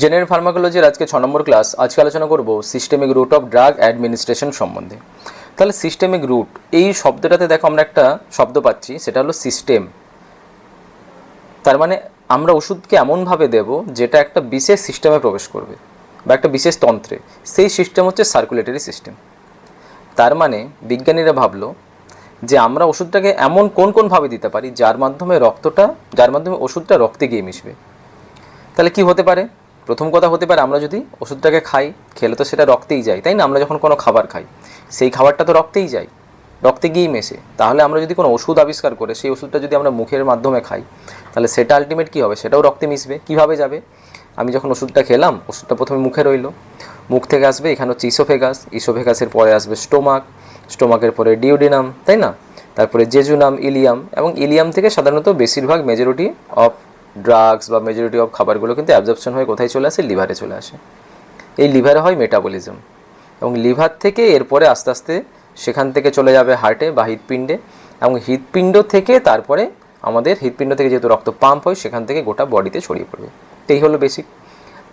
General ফার্মাকোলজির আজকে 6 নম্বর class. আজকে আলোচনা করব systemic route of drug administration সম্বন্ধে। তাহলে সিস্টেমিক রুট এই শব্দটাতে দেখো আমরা একটা শব্দ পাচ্ছি, সেটা হলো সিস্টেম। তার মানে আমরা ওষুধকে এমনভাবে দেব যেটা একটা বিশেষ সিস্টেমে প্রবেশ করবে বা একটা বিশেষ তন্ত্রে। সেই সিস্টেম হচ্ছে সার্কুলেটরি সিস্টেম। তার মানে বিজ্ঞানীরা ভাবলো যে আমরা ওষুধটাকে এমন কোনভাবে দিতে পারি যার মাধ্যমে ওষুধটা রক্তে গিয়ে মিশবে। তাহলে কি হতে পারে? প্রথম কথা হতে পারে আমরা যদি ওষুধটাকে খাই, খেলে তো সেটা রক্তেই যায়, তাই না? আমরা যখন কোনো খাবার খাই সেই খাবারটা তো রক্তেই যায়, রক্তে গিয়েই মেশে। তাহলে আমরা যদি কোনো ওষুধ আবিষ্কার করে সেই ওষুধটা যদি আমরা মুখের মাধ্যমে খাই, তাহলে সেটা আলটিমেট কী হবে? সেটাও রক্তে মিশবে। কীভাবে যাবে? আমি যখন ওষুধটা খেলাম, ওষুধটা প্রথমে মুখে রইলো, মুখ থেকে আসবে, এখানে হচ্ছে ইসোফেগাস, ইসোফেগাসের পরে আসবে স্টোমাক, স্টোমাকের পরে ডিওডিনাম, তাই না? তারপরে জেজুনাম, ইলিয়াম, এবং ইলিয়াম থেকে সাধারণত বেশিরভাগ মেজরিটি অফ ড্রাগস বা মেজরিটি অফ খাবারগুলো কিন্তু অ্যাবজর্পশন হয়ে কোথায় চলে আসে? লিভারে চলে আসে। এই লিভারে হয় মেটাবলিজম, এবং লিভার থেকে এরপরে আস্তে আস্তে সেখান থেকে চলে যাবে হার্টে বা হৃৎপিণ্ডে, এবং হৃৎপিণ্ড থেকে তারপরে আমাদের হৃৎপিণ্ড থেকে যেহেতু রক্ত পাম্প হয় সেখান থেকে গোটা বডিতে ছড়িয়ে পড়বে। এই হলো বেসিক।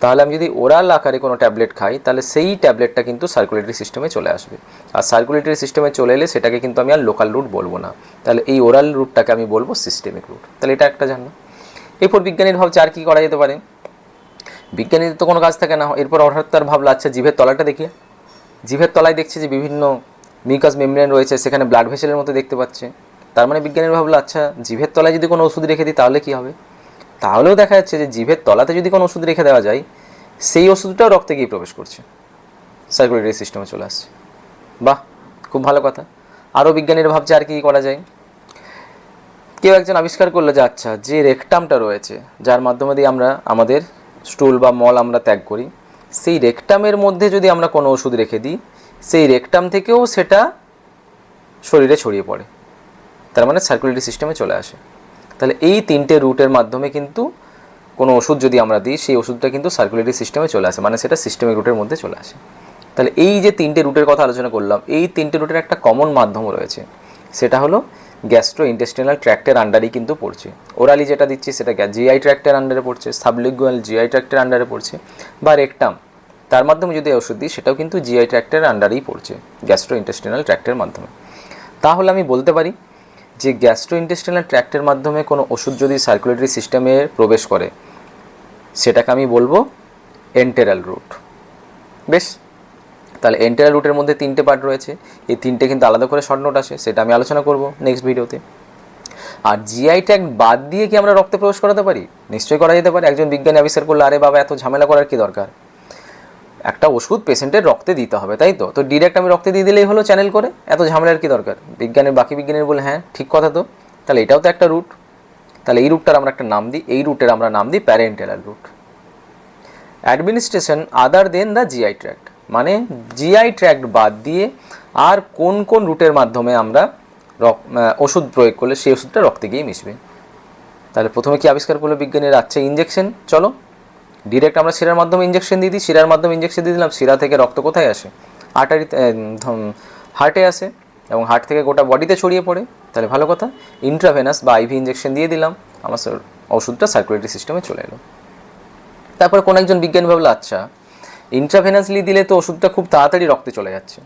তাহলে আমি যদি ওরাল আকারে কোনো ট্যাবলেট খাই, তাহলে সেই ট্যাবলেটটা কিন্তু সার্কুলেটরি সিস্টেমে চলে আসবে। আর সার্কুলেটরি সিস্টেমে চলে এলে সেটাকে কিন্তু আমি আর লোকাল রুট বলবো না, তাহলে এই ওরাল রুটটাকে আমি বলবো সিস্টেমিক রুট। তাহলে এটা একটা জানলাম। এরপর বিজ্ঞানীর ভাবছে আর কী করা যেতে পারে। বিজ্ঞানীদের তো কোনো কাজ থাকে না। এরপর হঠাৎ তার ভাবলো আচ্ছা জিভের তলাটা দেখি। জিভের তলায় দেখছে যে বিভিন্ন মিউকাস মেমব্রেন রয়েছে, সেখানে ব্লাড ভেসেলের মতো দেখতে পাচ্ছে। তার মানে বিজ্ঞানীরা ভাবলো আচ্ছা জিভের তলায় যদি কোনো ওষুধ রেখে দিই তাহলে কী হবে? তাহলেও দেখা যাচ্ছে যে জিভের তলাতে যদি কোনো ওষুধ রেখে দেওয়া যায়, সেই ওষুধটাও রক্তে গিয়ে প্রবেশ করছে, সার্কুলেটরি সিস্টেমে চলে আসছে। বাহ, খুব ভালো কথা। আরও বিজ্ঞানীরা ভাবছে আর কী করা যায়। কেউ একজন আবিষ্কার করলো যে আচ্ছা যে রেকটামটা রয়েছে, যার মাধ্যমে দিয়ে আমরা আমাদের স্টুল বা মল আমরা ত্যাগ করি, সেই রেকটামের মধ্যে যদি আমরা কোনো ওষুধ রেখে দিই, সেই রেকটাম থেকেও সেটা শরীরে ছড়িয়ে পড়ে, তার মানে সার্কুলেটরি সিস্টেমে চলে আসে। তাহলে এই তিনটে রুটের মাধ্যমে কিন্তু কোনো ওষুধ যদি আমরা দিই, সেই ওষুধটা কিন্তু সার্কুলেটরি সিস্টেমে চলে আসে, মানে সেটা সিস্টেমিক রুটের মধ্যে চলে আসে। তাহলে এই যে তিনটে রুটের কথা আলোচনা করলাম, এই তিনটে রুটের একটা কমন মাধ্যম রয়েছে, সেটা হলো গ্যাস্ট্রো ইন্টেস্টিনাল ট্র্যাক্টের আন্ডারেই কিন্তু পড়ছে। ওরালি যেটা দিচ্ছি সেটা জিআই ট্র্যাক্টের আন্ডারে পড়ছে, সাবলিঙ্গুয়াল জিআই ট্র্যাক্টের আন্ডারে পড়ছে, বা রেকটাম তার মাধ্যমে যদি ওষুধ দিই সেটাও কিন্তু জিআই ট্র্যাক্টের আন্ডারেই পড়ছে, গ্যাস্ট্রো ইন্টেস্টিনাল ট্র্যাক্টের মাধ্যমে। তাহলে আমি বলতে পারি যে গ্যাস্ট্রো ইন্টেস্টিনাল ট্র্যাক্টের মাধ্যমে কোনো ওষুধ যদি সার্কুলেটরি সিস্টেমে প্রবেশ করে, সেটাকে আমি বলবো এন্টেরাল রুট। বেশ, তাহলে এন্টেরাল রুটের মধ্যে তিনটে পার্ট রয়েছে। এই তিনটে কিন্তু আলাদা করে শর্ট নোট আসে, সেটা আমি আলোচনা করব নেক্সট ভিডিওতে। আর জিআই ট্র্যাক্ট বাদ দিয়ে কি আমরা রক্তে প্রবেশ করাতে পারি? নিশ্চয়ই করা যেতে পারে। একজন বিজ্ঞানী আবিষ্কার করলো, আরে বাবা এত ঝামেলা করার কি দরকার, একটা ওষুধ পেশেন্টের রক্তে দিতে হবে, তাই তো ডিরেক্ট আমি রক্তে দিয়ে দিলেই হলো চ্যানেল করে, এত ঝামেলার কি দরকার? বাকি বিজ্ঞানীরা বলে হ্যাঁ ঠিক কথা তো, তাহলে এটাও তো একটা রুট। তাহলে এই রুটটার আমরা একটা নাম দিই, এই রুটের আমরা নাম দিই parenteral route. Administration other than the GI tract, মানে জিআই ট্র্যাক্ট বাদ দিয়ে আর কোন কোন রুটের মাধ্যমে আমরা ওষুধ প্রয়োগ করলে সেই ওষুধটা রক্তে গিয়ে মিশবে। তাহলে প্রথমে কি আবিষ্কার করলো বিজ্ঞানীরা? আচ্ছা ইঞ্জেকশন, চলো ডিরেক্ট আমরা শিরার মাধ্যমে ইঞ্জেকশন দিয়ে দিই। শিরার মাধ্যমে ইঞ্জেকশন দিয়ে দিলাম, শিরা থেকে রক্ত কোথায় আসে? হার্টে আসে, এবং হার্ট থেকে গোটা বডিতে ছড়িয়ে পড়ে। তাহলে ভালো কথা, ইন্ট্রাভেনাস বা আইভি ইঞ্জেকশন দিয়ে দিলাম, আমার ওষুধটা সার্কুলেটরি সিস্টেমে চলে এলো। তারপরে কোনো একজন বিজ্ঞানী ভাবলো আচ্ছা ইন্ট্রাভেনাসলি দিলে তো ওষুধটা খুব তাড়াতাড়ি রক্তে চলে যাচ্ছে,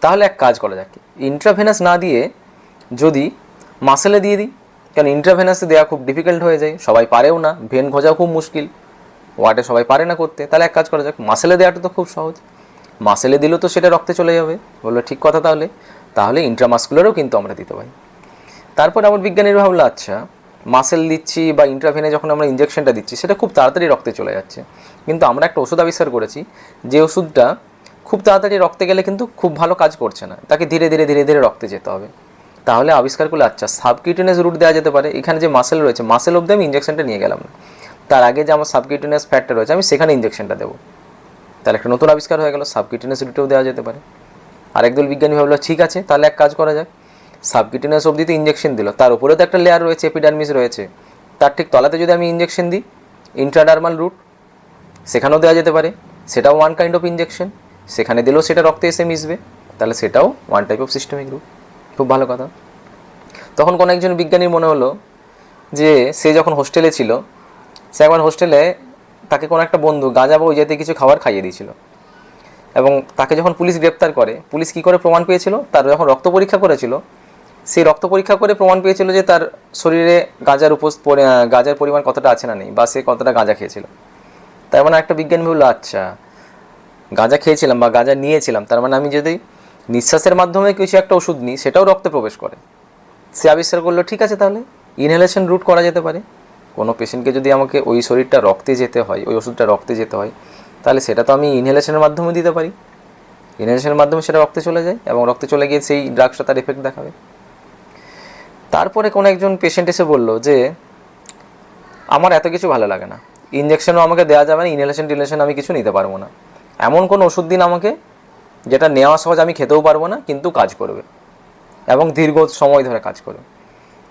তাহলে এক কাজ করা যাক, ইন্ট্রাভেনাস না দিয়ে যদি মাসেলে দিয়ে দিই, কারণ ইন্ট্রাভেনাসে দেওয়া খুব ডিফিকাল্ট হয়ে যায়, সবাই পারেও না, ভেন খোঁজাও খুব মুশকিল, ওয়ার্ডে সবাই পারে না করতে। তাহলে এক কাজ করা যাক, মাসেলে দেওয়াটা তো খুব সহজ, মাসেলে দিলেও তো সেটা রক্তে চলে যাবে। বললো ঠিক কথা, তাহলে ইন্ট্রামাসকুলারও কিন্তু আমরা দিতে পারি। তারপর আবার বিজ্ঞানীরা ভাবলো আচ্ছা মাসেল দিচ্ছি বা ইন্ট্রাভেনে যখন আমরা ইঞ্জেকশনটা দিচ্ছি সেটা খুব তাড়াতাড়ি রক্তে চলে যাচ্ছে, কিন্তু আমরা একটা ওষুধ আবিষ্কার করেছি যে ওষুধটা খুব তাড়াতাড়ি রক্তে গেলে কিন্তু খুব ভালো কাজ করছে না, তাকে ধীরে ধীরে ধীরে ধীরে রক্তে যেতে হবে। তাহলে আবিষ্কার করলে আচ্ছা সাবকিউটেনিয়াস রুট দেওয়া যেতে পারে। এখানে যে মাসেল রয়েছে, মাসেল অবধি আমি ইঞ্জেকশনটা নিয়ে গেলাম না, তার আগে যে আমার সাবকিউটেনিয়াস ফ্যাটটা রয়েছে আমি সেখানে ইঞ্জেকশনটা দেবো। তাহলে একটা নতুন আবিষ্কার হয়ে গেল, সাবকিউটেনিয়াস রুটেও দেওয়া যেতে পারে। আরেকদল বিজ্ঞানী ভাবলো ঠিক আছে, তাহলে এক কাজ করা যাক, সাবকিউটেনিয়াস অবধিতে ইঞ্জেকশন দিল, তার উপরেও তো একটা লেয়ার রয়েছে, এপিডার্মিস রয়েছে, তার ঠিক তলাতে যদি আমি ইঞ্জেকশন দিই, ইন্ট্রাডার্মাল রুট, সেখানেও দেওয়া যেতে পারে, সেটাও ওয়ান কাইন্ড অফ ইঞ্জেকশন, সেখানে দিলেও সেটা রক্তে এসে মিশবে, তাহলে সেটাও one type of systemic route. খুব ভালো কথা। তখন কোনো একজন বিজ্ঞানীর মনে হলো যে সে যখন হোস্টেলে ছিল, সে একবার হোস্টেলে তাকে কোনো একটা বন্ধু গাঁজা বা ওই জাতীয় কিছু খাবার খাইয়ে দিয়েছিল, এবং তাকে যখন পুলিশ গ্রেপ্তার করে, পুলিশ কী করে প্রমাণ পেয়েছিল, তার যখন রক্ত পরীক্ষা করেছিল, সেই রক্ত পরীক্ষা করে প্রমাণ পেয়েছিল যে তার শরীরে গাঁজার পরিমাণ কতটা আছে না নেই, বা সে কতটা গাঁজা খেয়েছিল। তার মানে একটা বিজ্ঞানী বললো, আচ্ছা গাঁজা খেয়েছিলাম বা গাঁজা নিয়েছিলাম, তার মানে আমি যদি নিঃশ্বাসের মাধ্যমে কিছু একটা ওষুধ নিই সেটাও রক্তে প্রবেশ করে। সে আবিষ্কার করলো ঠিক আছে তাহলে ইনহেলেশন রুট করা যেতে পারে। কোনো পেশেন্টকে যদি আমাকে ওই শরীরটা রক্তে যেতে হয়, ওই ওষুধটা রক্তে যেতে হয়, তাহলে সেটা তো আমি ইনহেলেশনের মাধ্যমে দিতে পারি। ইনহেলেশনের মাধ্যমে সেটা রক্তে চলে যায় এবং রক্তে চলে গিয়ে সেই ড্রাগসটা তার এফেক্ট দেখাবে। তারপরে কোনো একজন পেশেন্ট এসে বললো যে আমার এত কিছু ভালো লাগে না, ইঞ্জেকশনও আমাকে দেওয়া যাবে না, ইনহেলেশন আমি কিছু নিতে পারবো না, এমন কোনো ওষুধ দিন আমাকে যেটা নেওয়া সহজ, আমি খেতেও পারবো না কিন্তু কাজ করবে এবং দীর্ঘ সময় ধরে কাজ করবে।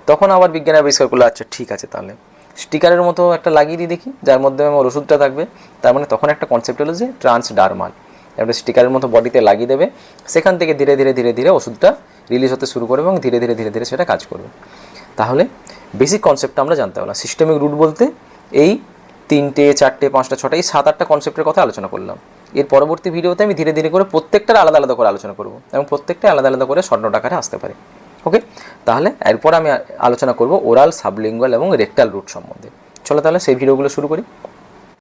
তখন আবার বিজ্ঞানী আবিষ্কার করলো, আচ্ছা ঠিক আছে তাহলে স্টিকারের মতো একটা লাগিয়ে দিই দেখি, যার মধ্যে আমার ওষুধটা থাকবে। তার মানে তখন একটা কনসেপ্ট হলো যে ট্রান্সডার্মাল, একটা স্টিকারের মতো বডিতে লাগিয়ে দেবে, সেখান থেকে ধীরে ধীরে ধীরে ধীরে ওষুধটা রিলিজ হতে শুরু করবে এবং ধীরে ধীরে ধীরে ধীরে সেটা কাজ করবে। তাহলে বেসিক কনসেপ্টটা আমরা জানতে পারলাম। সিস্টেমিক রুট বলতে এই 3টে 4টে 5টা 6টা এই 7-8টা কনসেপ্টের কথা আলোচনা করলাম। এর পরবর্তী ভিডিওতে আমি ধীরে ধীরে করে প্রত্যেকটার আলাদা আলাদা করে আলোচনা করব এবং প্রত্যেকটা আলাদা আলাদা করে শর্ট নোট আকারে আসতে পারে। ওকে, তাহলে এরপর আমি আলোচনা করব ওরাল, সাবলিঙ্গুয়াল এবং রেকটাল রুট সম্বন্ধে। চলো তাহলে সেই ভিডিওগুলো শুরু করি।